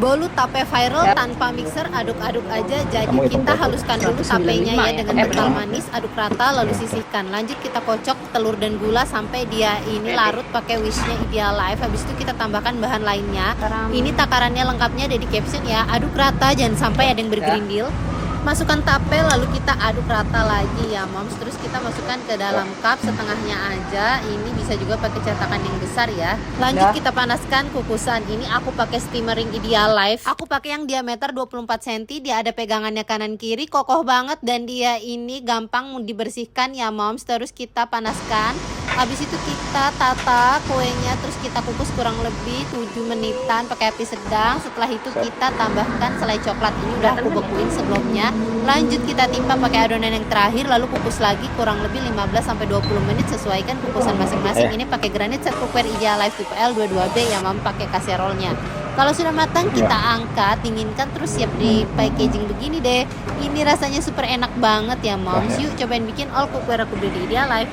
Bolu tape viral tanpa mixer, aduk-aduk aja. Jadi kita haluskan dulu tapenya ya dengan kental manis, aduk rata lalu sisihkan. Lanjut kita kocok telur dan gula sampai dia ini larut pakai wishnya Ideal Life. Habis itu kita tambahkan bahan lainnya. Ini takarannya lengkapnya ada di caption ya. Aduk rata, jangan sampai ada yang bergerindil. Masukkan tape lalu kita aduk rata lagi ya moms. Terus kita masukkan ke dalam cup setengahnya aja. Ini bisa juga pakai cetakan yang besar ya. Lanjut kita panaskan kukusan. Ini aku pakai steamer ring Ideal Life. Aku pakai yang diameter 24 cm. Dia ada pegangannya kanan kiri, kokoh banget dan dia ini gampang dibersihkan ya moms. Terus kita panaskan. Habis itu kita tata kuenya, terus kita kukus kurang lebih 7 menitan pakai api sedang. Setelah itu kita tambahkan selai coklat. Ini udah aku bekuin sebelumnya. Lanjut kita timpa pakai adonan yang terakhir, lalu kukus lagi kurang lebih 15-20 menit. Sesuaikan kukusan masing-masing. Ini pakai granit set cookware Ideal Life tipe L 22B ya mam, pakai kaserolnya. Kalau sudah matang kita angkat, dinginkan, terus siap di packaging begini deh. Ini rasanya super enak banget ya moms. Yuk cobain bikin all cookware aku beli di Ideal Life.